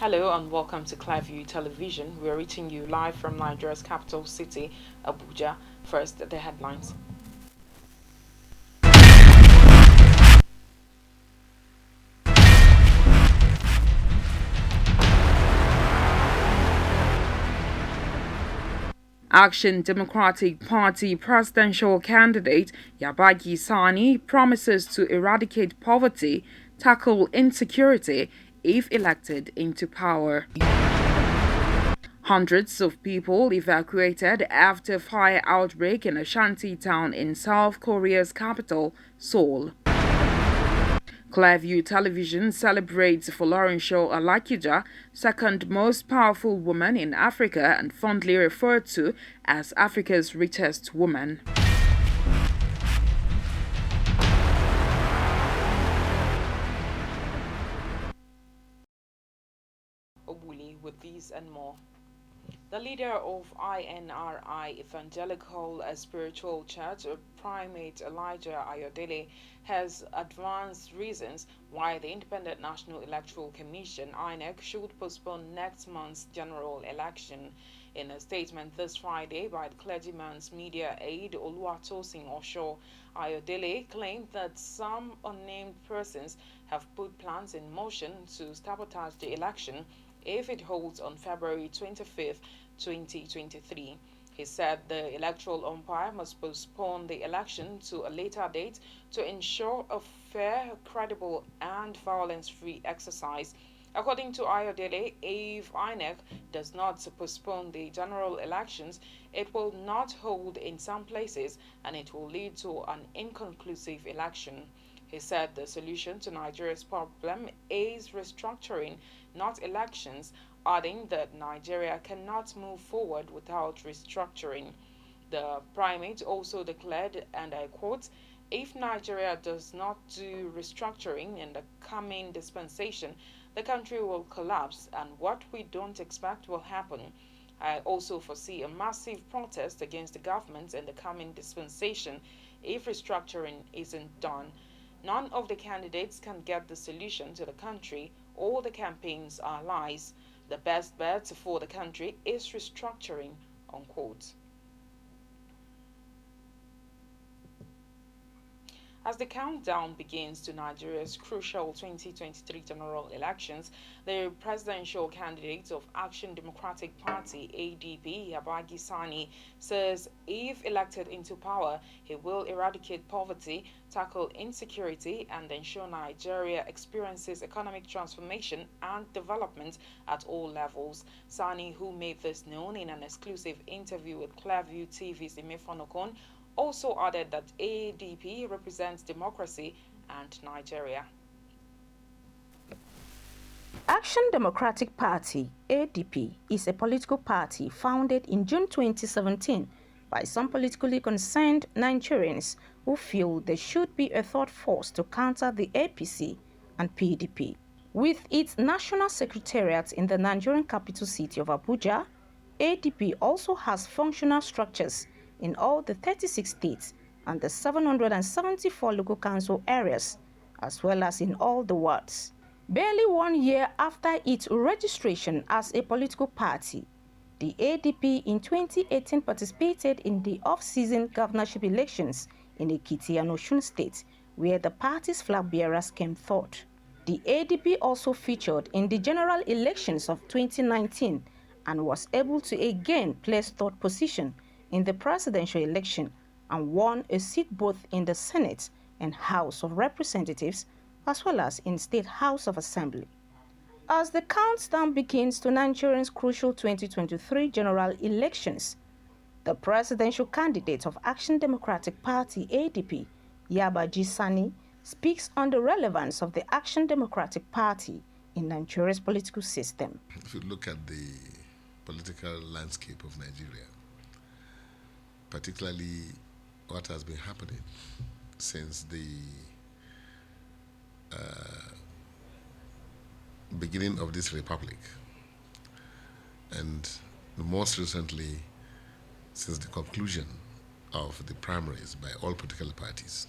Hello and welcome to Clearview Television. We are reaching you live from Nigeria's capital city, Abuja. First, the headlines. Action Democratic Party presidential candidate Yabagi Sani promises to eradicate poverty, tackle insecurity if elected into power. Hundreds of people evacuated after fire outbreak in a shanty town in South Korea's capital, Seoul. Clearview Television celebrates Folorunsho Alakija, second most powerful woman in Africa and fondly referred to as Africa's richest woman. Obuli with these and more. The leader of INRI Evangelical Spiritual Church, Primate Elijah Ayodele, has advanced reasons why the Independent National Electoral Commission (INEC) should postpone next month's general election. In a statement this Friday by the clergyman's media aide Oluwatosin Osho, Ayodele claimed that some unnamed persons have put plans in motion to sabotage the election if it holds on February 25th, 2023. He said the electoral umpire must postpone the election to a later date to ensure a fair, credible, and violence-free exercise. According to Ayodele, if INEC does not postpone the general elections, it will not hold in some places and it will lead to an inconclusive election. He said the solution to Nigeria's problem is restructuring, not elections, adding that Nigeria cannot move forward without restructuring. The primate also declared, and I quote, "If Nigeria does not do restructuring in the coming dispensation, the country will collapse, and what we don't expect will happen. I also foresee a massive protest against the government in the coming dispensation if restructuring isn't done. None of the candidates can get the solution to the country. All the campaigns are lies. The best bet for the country is restructuring," unquote. As the countdown begins to Nigeria's crucial 2023 general elections, the presidential candidate of Action Democratic Party (ADP), Yabagi Sani, says if elected into power, he will eradicate poverty, tackle insecurity, and ensure Nigeria experiences economic transformation and development at all levels. Sani, who made this known in an exclusive interview with Clearview TV's Imefonokon, also added that ADP represents democracy and Nigeria. Action Democratic Party (ADP) is a political party founded in June 2017 by some politically concerned Nigerians who feel there should be a third force to counter the APC and PDP. With its national secretariat in the Nigerian capital city of Abuja, ADP also has functional structures in all the 36 states and the 774 local council areas, as well as in all the wards. Barely 1 year after its registration as a political party, the ADP in 2018 participated in the off-season governorship elections in Ekiti and Osun states, where the party's flag bearers came third. The ADP also featured in the general elections of 2019 and was able to again place third position in the presidential election and won a seat both in the Senate and House of Representatives as well as in State House of Assembly. As the countdown begins to Nigeria's crucial 2023 general elections, the presidential candidate of Action Democratic Party (ADP), Yabagi Sani, speaks on the relevance of the Action Democratic Party in Nigeria's political system. If you look at the political landscape of Nigeria, particularly what has been happening since the beginning of this republic, and most recently since the conclusion of the primaries by all political parties,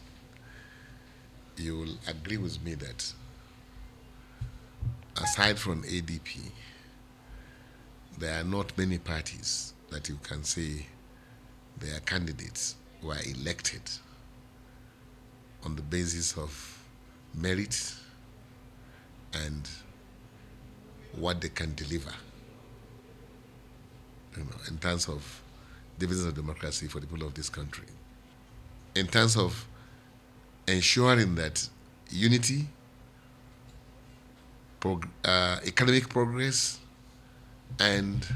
you will agree with me that aside from ADP, there are not many parties that you can say their candidates were elected on the basis of merit and what they can deliver, in terms of dividends of democracy for the people of this country, in terms of ensuring that unity, economic progress, and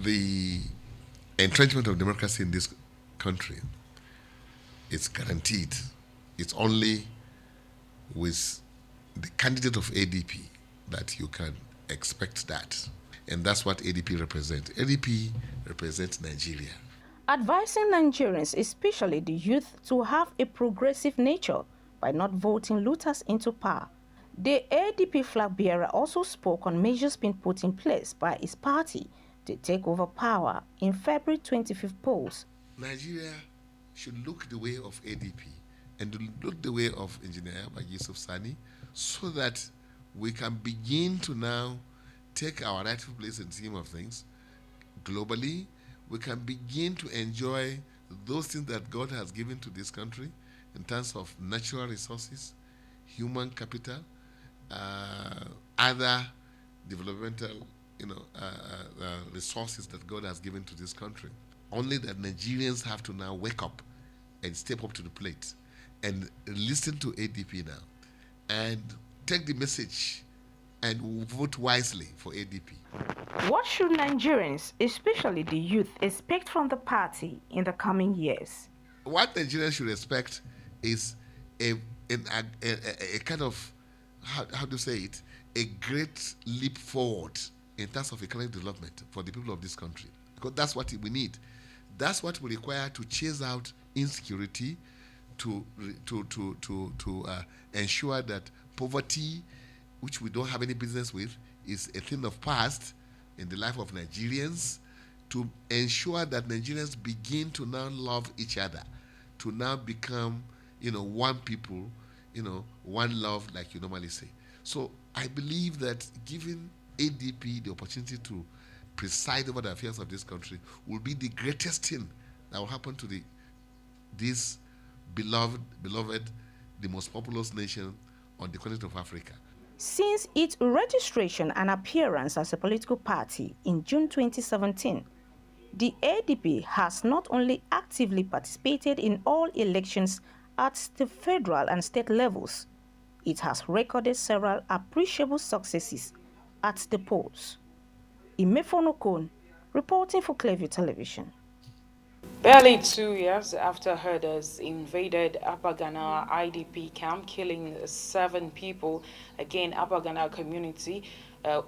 the entrenchment of democracy in this country is guaranteed. It's only with the candidate of ADP that you can expect that. And that's what ADP represents. ADP represents Nigeria. Advising Nigerians, especially the youth, to have a progressive nature by not voting looters into power. The ADP flag bearer also spoke on measures being put in place by his party to take over power in February 25th polls. Nigeria should look the way of ADP and look the way of Engineer Yusuf Sani, so that we can begin to now take our rightful place in the scheme of things globally. We can begin to enjoy those things that God has given to this country in terms of natural resources, human capital, other developmental, resources that God has given to this country. Only that Nigerians have to now wake up and step up to the plate and listen to ADP now and take the message and vote wisely for ADP. What should Nigerians, especially the youth, expect from the party in the coming years? What Nigerians should expect is a kind of, how to say it, a great leap forward in terms of economic development for the people of this country. Because that's what we need. That's what we require to chase out insecurity, to ensure that poverty, which we don't have any business with, is a thing of past in the life of Nigerians, to ensure that Nigerians begin to now love each other, to now become, one people, one love, like you normally say. So I believe that giving ADP the opportunity to preside over the affairs of this country will be the greatest thing that will happen to this beloved, the most populous nation on the continent of Africa. Since its registration and appearance as a political party in June 2017, the ADP has not only actively participated in all elections at the federal and state levels, it has recorded several appreciable successes at the polls. Imefonokon, reporting for Clearview Television. Barely 2 years after herders invaded Apagana IDP camp, killing 7 people, again Apagana community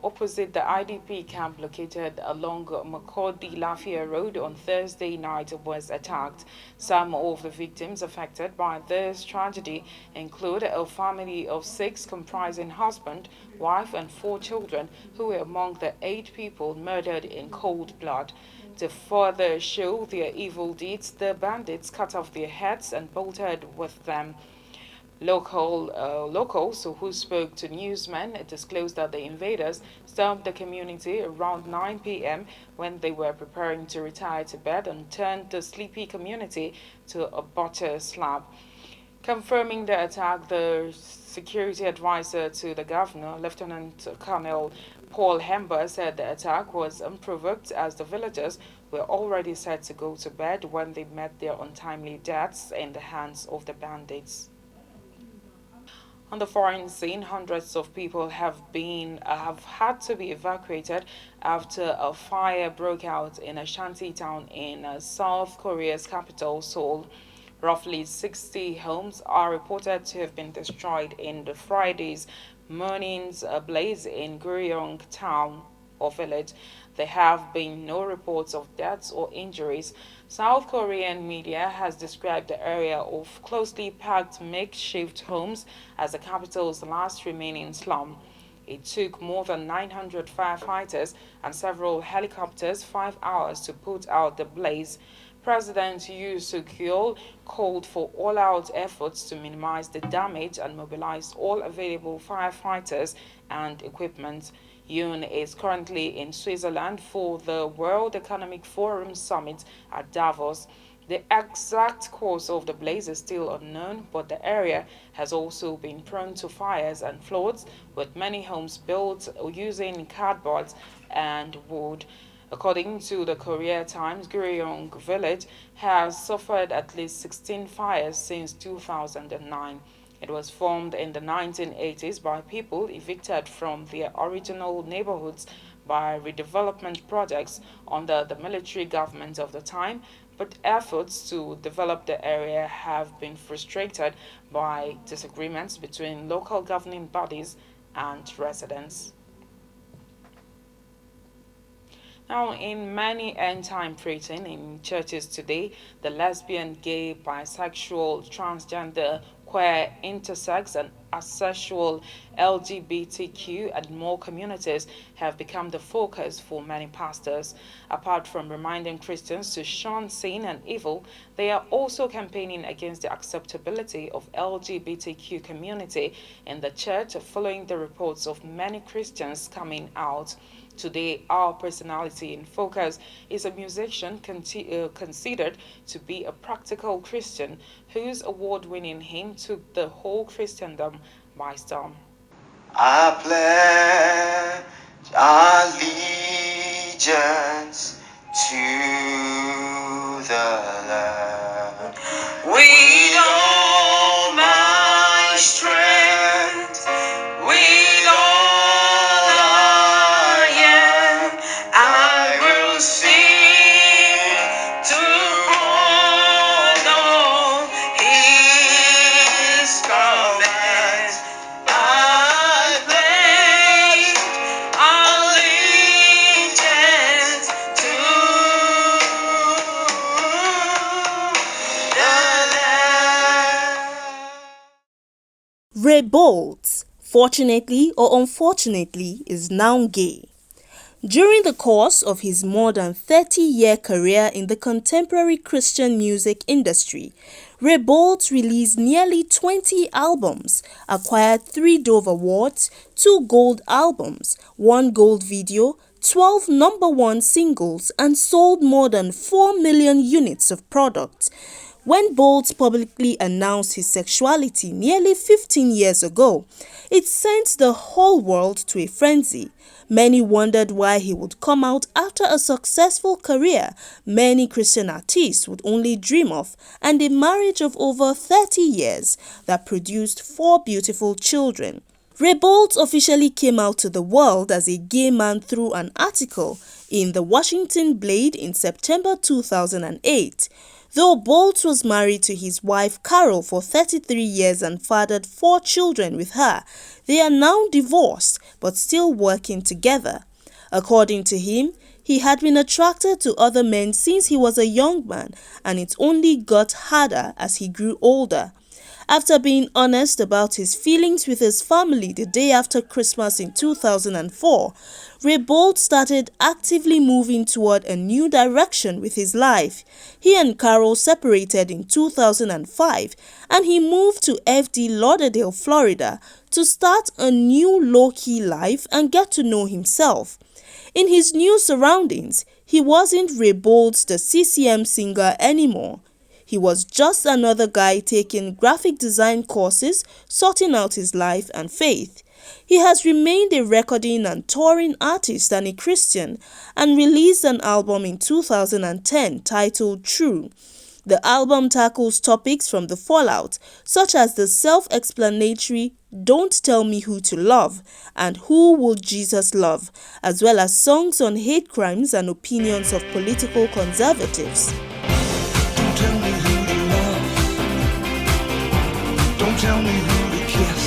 opposite the IDP camp located along Makodi Lafia Road on Thursday night was attacked. Some of the victims affected by this tragedy include a family of 6 comprising husband, wife and 4 children who were among the 8 people murdered in cold blood. To further show their evil deeds, the bandits cut off their heads and bolted with them. Locals who spoke to newsmen disclosed that the invaders stormed the community around 9 p.m. when they were preparing to retire to bed and turned the sleepy community to a butter slab. Confirming the attack, the security advisor to the governor, Lieutenant Colonel Paul Hember, said the attack was unprovoked as the villagers were already set to go to bed when they met their untimely deaths in the hands of the bandits. On the foreign scene, hundreds of people have had to be evacuated after a fire broke out in a shanty town in South Korea's capital, Seoul. Roughly 60 homes are reported to have been destroyed in the Friday's morning's blaze in Guryeong town or village. There have been no reports of deaths or injuries. South Korean media has described the area of closely packed makeshift homes as the capital's last remaining slum. It took more than 900 firefighters and several helicopters 5 hours to put out the blaze. President Yoon Suk-yeol called for all-out efforts to minimize the damage and mobilize all available firefighters and equipment. Yoon is currently in Switzerland for the World Economic Forum Summit at Davos. The exact cause of the blaze is still unknown, but the area has also been prone to fires and floods, with many homes built using cardboard and wood. According to the Korea Times, Guriong village has suffered at least 16 fires since 2009. It was formed in the 1980s by people evicted from their original neighborhoods by redevelopment projects under the military government of the time, but efforts to develop the area have been frustrated by disagreements between local governing bodies and residents. Now, in many end-time preaching in churches today, the lesbian, gay, bisexual, transgender, queer, intersex, and asexual, LGBTQ, and more communities have become the focus for many pastors. Apart from reminding Christians to shun sin and evil, they are also campaigning against the acceptability of LGBTQ community in the church following the reports of many Christians coming out. Today, our personality in focus is a musician considered to be a practical Christian whose award-winning hymn took the whole Christendom by storm. I pledge allegiance to the Lamb. With all my strength, with all I am, I will sing to honor His commands. I pledge allegiance to the Lamb. Ray Boltz, fortunately or unfortunately, is now gay. During the course of his more than 30-year career in the contemporary Christian music industry, Ray Boltz released nearly 20 albums, acquired 3 Dove Awards, 2 gold albums, 1 gold video, 12 number-1 singles, and sold more than 4 million units of products. When Boltz publicly announced his sexuality nearly 15 years ago, it sent the whole world to a frenzy. Many wondered why he would come out after a successful career many Christian artists would only dream of, and a marriage of over 30 years that produced 4 beautiful children. Ray Boltz officially came out to the world as a gay man through an article in the Washington Blade in September 2008. Though Boltz was married to his wife Carol for 33 years and fathered 4 children with her, they are now divorced but still working together. According to him, he had been attracted to other men since he was a young man, and it only got harder as he grew older. After being honest about his feelings with his family the day after Christmas in 2004, Ray Boltz started actively moving toward a new direction with his life. He and Carol separated in 2005, and he moved to FD Lauderdale, Florida, to start a new low-key life and get to know himself. In his new surroundings, he wasn't Ray Boltz, the CCM singer, anymore. He was just another guy taking graphic design courses, sorting out his life and faith. He has remained a recording and touring artist and a Christian, and released an album in 2010 titled True. The album tackles topics from the fallout, such as the self-explanatory Don't Tell Me Who to Love and Who Will Jesus Love, as well as songs on hate crimes and opinions of political conservatives. Don't tell me who to love. Don't tell me who to kiss.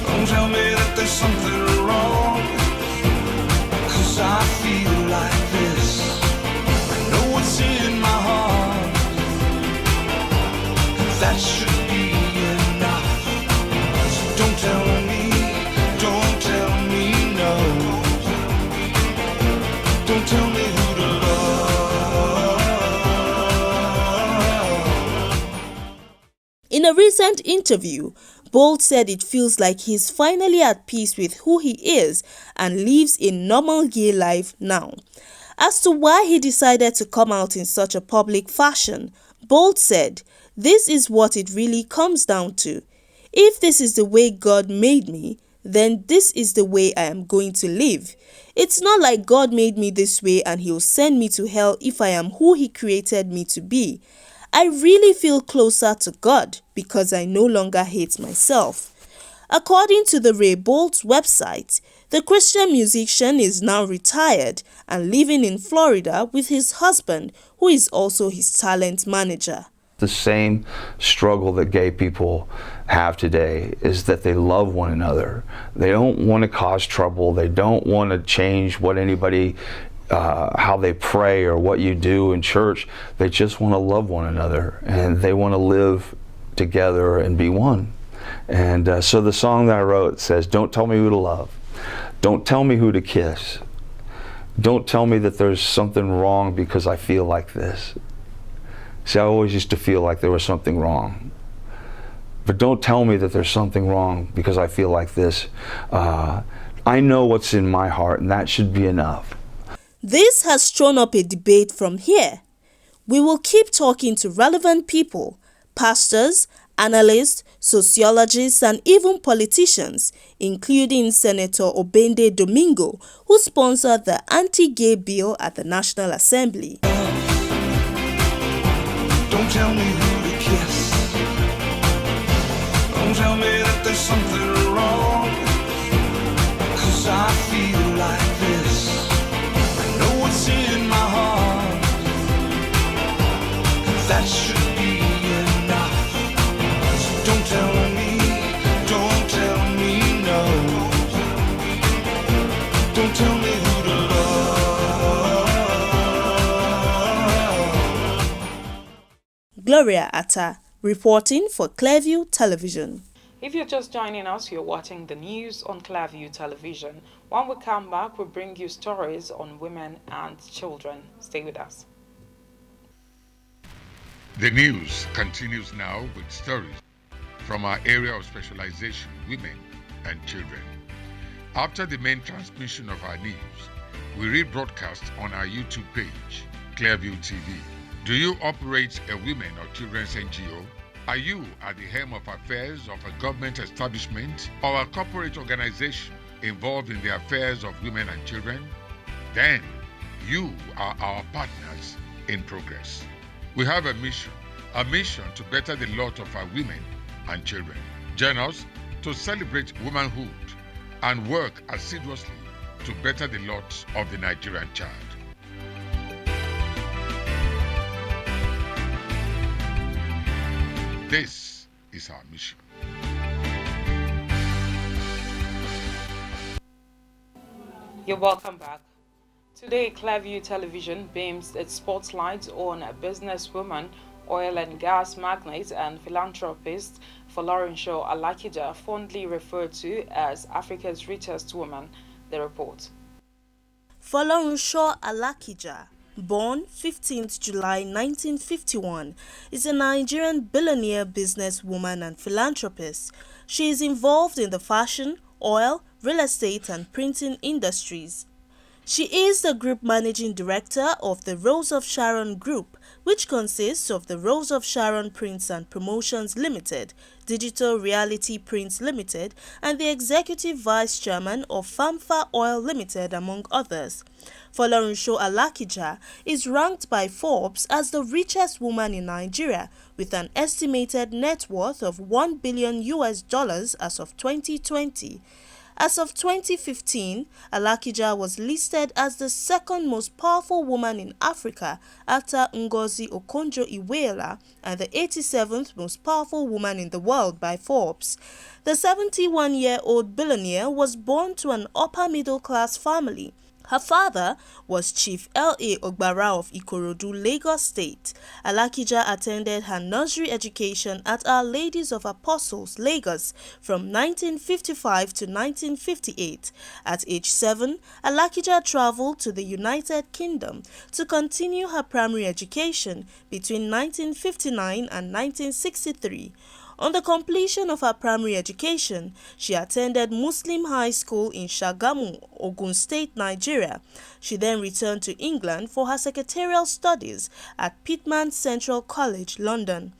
Don't tell me that there's something wrong, 'cause I feel like this. I know what's in my heart, and that should be enough. So don't tell me no. Don't tell me who to love. a recent interview, Bolt said it feels like he's finally at peace with who he is and lives a normal gay life now. As to why he decided to come out in such a public fashion, Bolt said, "This is what it really comes down to. If this is the way God made me, then this is the way I am going to live. It's not like God made me this way and he'll send me to hell if I am who he created me to be. I really feel closer to God because I no longer hate myself." According to the Ray Bolt's website, the Christian musician is now retired and living in Florida with his husband, who is also his talent manager. The same struggle that gay people have today is that they love one another. They don't want to cause trouble. They don't want to change what anybody, how they pray or what you do in church. They just want to love one another and they want to live together and be one. And so the song that I wrote says, "Don't tell me who to love. Don't tell me who to kiss. Don't tell me that there's something wrong because I feel like this." See, I always used to feel like there was something wrong. But don't tell me that there's something wrong because I feel like this. I know what's in my heart, and that should be enough. This has thrown up a debate from here. We will keep talking to relevant people, pastors, analysts, sociologists, and even politicians, including Senator Obende Domingo, who sponsored the anti-gay bill at the National Assembly. Don't tell me who to kiss. Don't tell me that there's something wrong. 'Cause I feel like this. I know what's in my heart. That should be enough. So don't tell me no. Don't tell me who to love. Gloria Atta, reporting for Clearview Television. If you're just joining us, you're watching the news on Clearview Television. When we come back, we'll bring you stories on women and children. Stay with us. The news continues now with stories from our area of specialization, women and children. After the main transmission of our news, we rebroadcast on our YouTube page, Clearview TV. Do you operate a women or children's NGO? Are you at the helm of affairs of a government establishment or a corporate organization involved in the affairs of women and children? Then you are our partners in progress. We have a mission to better the lot of our women and children. Join us to celebrate womanhood and work assiduously to better the lot of the Nigerian child. This is our mission. You're welcome back. Today, Clearview Television beams its spotlight on a businesswoman, oil and gas magnate, and philanthropist Folorunsho Alakija, fondly referred to as Africa's richest woman. The report. Folorunsho Alakija, born 15th July 1951, is a Nigerian billionaire businesswoman and philanthropist. She is involved in the fashion, oil, real estate, and printing industries. She is the Group Managing Director of the Rose of Sharon Group, which consists of the Rose of Sharon Prints and Promotions Limited, Digital Reality Prints Limited, and the Executive Vice Chairman of Famfa Oil Limited, among others. Folorunsho Alakija is ranked by Forbes as the richest woman in Nigeria, with an estimated net worth of $1 billion as of 2020. As of 2015, Alakija was listed as the second most powerful woman in Africa after Ngozi Okonjo-Iweala and the 87th most powerful woman in the world by Forbes. The 71-year-old billionaire was born to an upper-middle-class family. Her father was Chief L.A. Ogbara of Ikorodu, Lagos State. Alakija attended her nursery education at Our Ladies of Apostles, Lagos, from 1955 to 1958. At age 7, Alakija traveled to the United Kingdom to continue her primary education between 1959 and 1963. On the completion of her primary education, she attended Muslim High School in Shagamu, Ogun State, Nigeria. She then returned to England for her secretarial studies at Pitman Central College, London.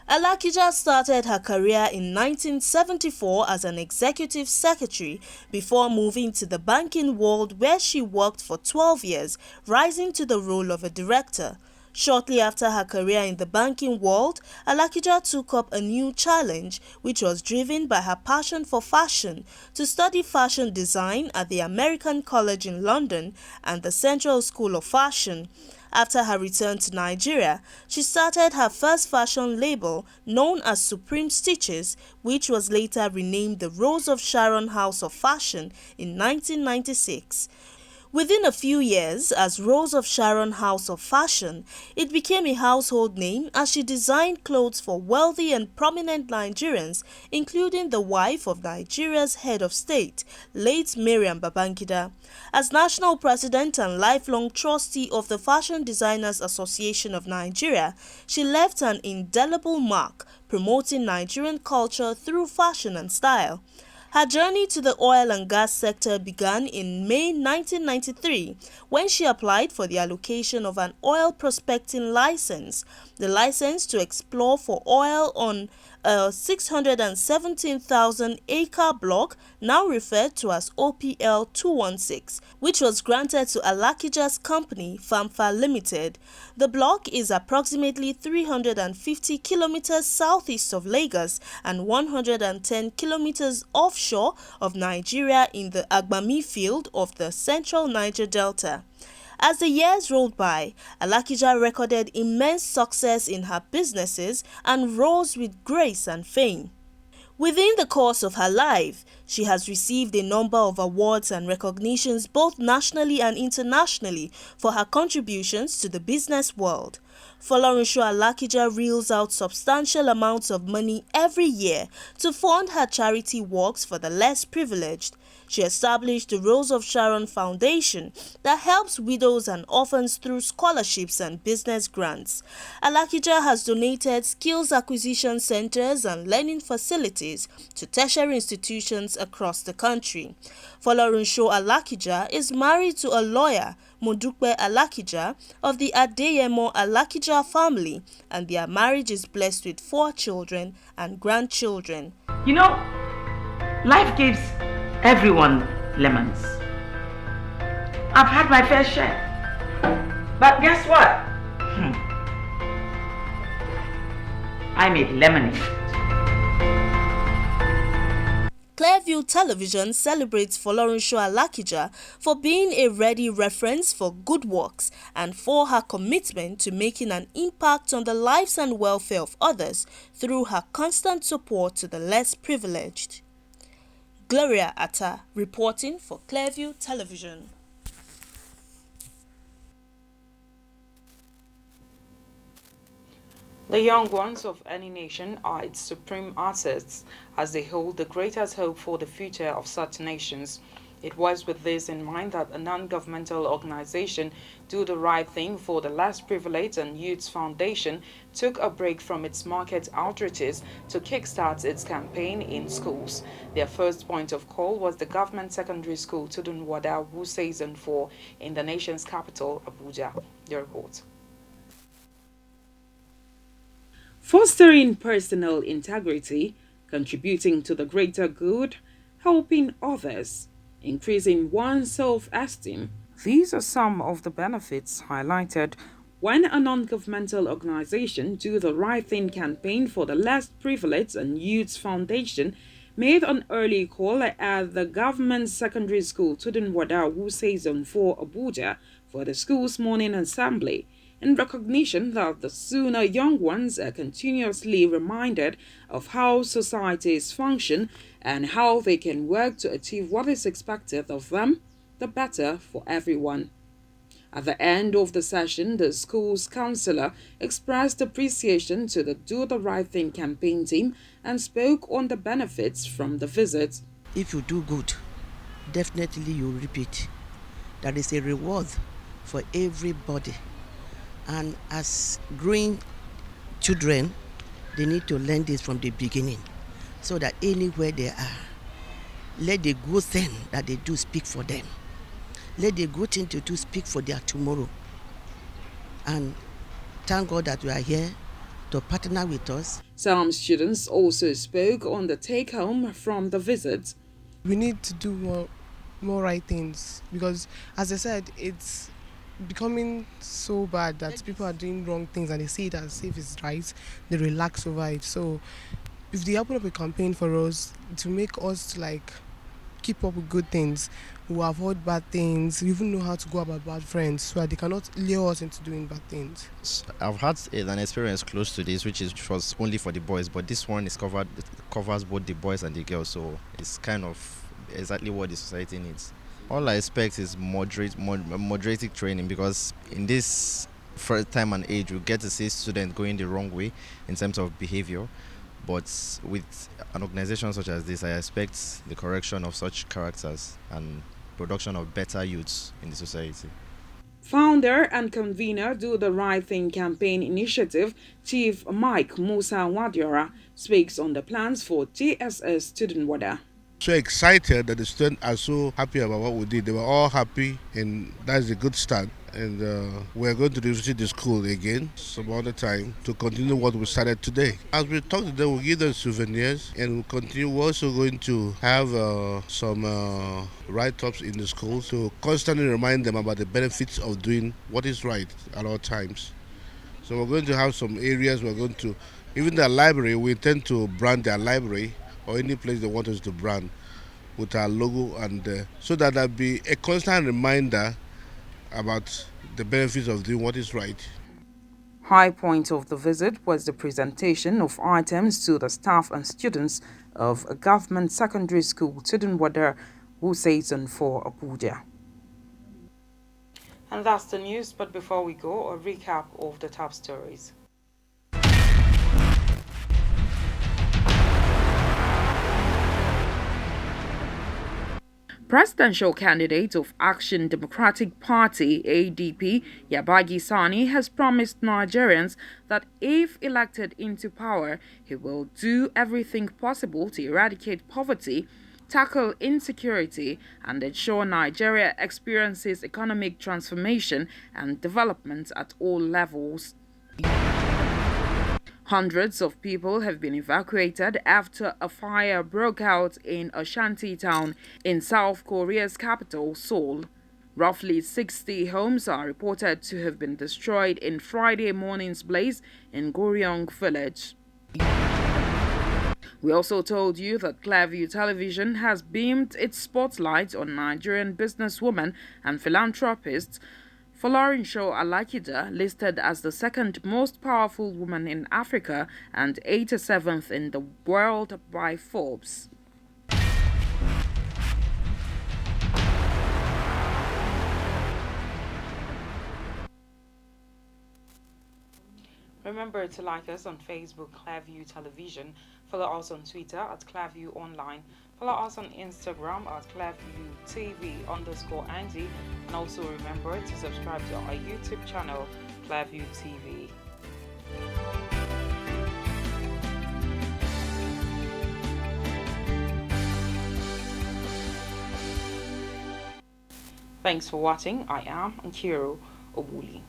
Alakija started her career in 1974 as an executive secretary before moving to the banking world, where she worked for 12 years, rising to the role of a director. Shortly after her career in the banking world, Alakija took up a new challenge, which was driven by her passion for fashion, to study fashion design at the American College in London and the Central School of Fashion. After her return to Nigeria, she started her first fashion label, known as Supreme Stitches, which was later renamed the Rose of Sharon House of Fashion in 1996. Within a few years, as Rose of Sharon House of Fashion, it became a household name as she designed clothes for wealthy and prominent Nigerians, including the wife of Nigeria's head of state, late Mariam Babangida. As national president and lifelong trustee of the Fashion Designers Association of Nigeria, she left an indelible mark, promoting Nigerian culture through fashion and style. Her journey to the oil and gas sector began in May 1993 when she applied for the allocation of an oil prospecting license, the license to explore for oil on a 617,000-acre block, now referred to as OPL 216, which was granted to Alakija's company, Famfa Limited. The block is approximately 350 kilometers southeast of Lagos and 110 kilometers offshore of Nigeria in the Agbami field of the central Niger Delta. As the years rolled by, Alakija recorded immense success in her businesses and rose with grace and fame. Within the course of her life, she has received a number of awards and recognitions both nationally and internationally for her contributions to the business world. Folorunsho Alakija reels out substantial amounts of money every year to fund her charity works for the less privileged. She established the Rose of Sharon Foundation that helps widows and orphans through scholarships and business grants. Alakija has donated skills acquisition centers and learning facilities to tertiary institutions across the country. Folorunsho Alakija is married to a lawyer, Modupe Alakija, of the Adeyemo Alakija family, and their marriage is blessed with 4 children and grandchildren. You know, life gives everyone lemons. I've had my fair share. But guess what? I made lemonade. Clearview Television celebrates Folorunsho Alakija for being a ready reference for good works and for her commitment to making an impact on the lives and welfare of others through her constant support to the less privileged. Gloria Atta reporting for Clearview Television. The young ones of any nation are its supreme assets, as they hold the greatest hope for the future of such nations. It was with this in mind that a non-governmental organization, Do the Right Thing for the Less Privileged and Youths Foundation, took a break from its market outreaches to kickstart its campaign in schools. Their first point of call was the government secondary school Tudunwada Wuse Zone 4 in the nation's capital, Abuja. The report. Fostering personal integrity, contributing to the greater good, helping others, increasing one's self-esteem. These are some of the benefits highlighted when a non-governmental organization, Do the Right Thing campaign for the Less Privileged and Youths Foundation, made an early call at the government secondary school Tudunwada Wuse Zone 4 Abuja for the school's morning assembly, in recognition that the sooner young ones are continuously reminded of how societies function and how they can work to achieve what is expected of them, the better for everyone. At the end of the session, the school's councillor expressed appreciation to the Do the Right Thing campaign team and spoke on the benefits from the visit. If you do good, definitely you reap it. That is a reward for everybody. And as growing children, They need to learn this from the beginning so that anywhere they are, let the good thing that they do speak for them. Let the good thing they do speak for their tomorrow. And thank God that you are here to partner with us. Some students also spoke on the take-home from the visit. We need to do more right things because, as I said, it's becoming so bad that people are doing wrong things and they see it as if it's right, they relax over it. So if they open up a campaign for us to make us to like keep up with good things, we avoid bad things, we even know how to go about bad friends so that they cannot lure us into doing bad things. I've had an experience close to this which was only for the boys, but this one is covers both the boys and the girls, so it's kind of exactly what the society needs. All I expect is moderating training, because in this first time and age we get to see students going the wrong way in terms of behavior. But with an organization such as this, I expect the correction of such characters and production of better youths in the society. Founder and convener Do the Right Thing campaign initiative, Chief Mike Musa Wadiora, speaks on the plans for JSS student weather. So excited that the students are so happy about what we did. They were all happy, and that's a good start. And we're going to visit the school again some other time to continue what we started today. As we talk to them, we'll give them souvenirs, and we'll continue. We're also going to have some write-ups in the school to constantly remind them about the benefits of doing what is right at all times. So we're going to have some areas we're going to, even their library, we intend to brand their library or any place they want us to brand with our logo, and so that there'll be a constant reminder about the benefits of doing what is right. High point of the visit was the presentation of items to the staff and students of a government secondary school, Tudunwada, Wusaitan for Abuja. And that's the news, but before we go, a recap of the top stories. Presidential candidate of Action Democratic Party, ADP, Yabagi Sani, has promised Nigerians that if elected into power, he will do everything possible to eradicate poverty, tackle insecurity, and ensure Nigeria experiences economic transformation and development at all levels. Hundreds of people have been evacuated after a fire broke out in a shanty town in South Korea's capital, Seoul. Roughly 60 homes are reported to have been destroyed in Friday morning's blaze in Goryeo village. We also told you that Clearview Television has beamed its spotlight on Nigerian businesswoman and philanthropist Folarinso Alakija, listed as the second most powerful woman in Africa and 87th in the world by Forbes. Remember to like us on Facebook, Clearview Television. Follow us on Twitter at Clearview Online. Follow us on Instagram at ClearviewTV_Angie. And also remember to subscribe to our YouTube channel, Clearview TV. Thanks for watching. I am Nkiro Obuli.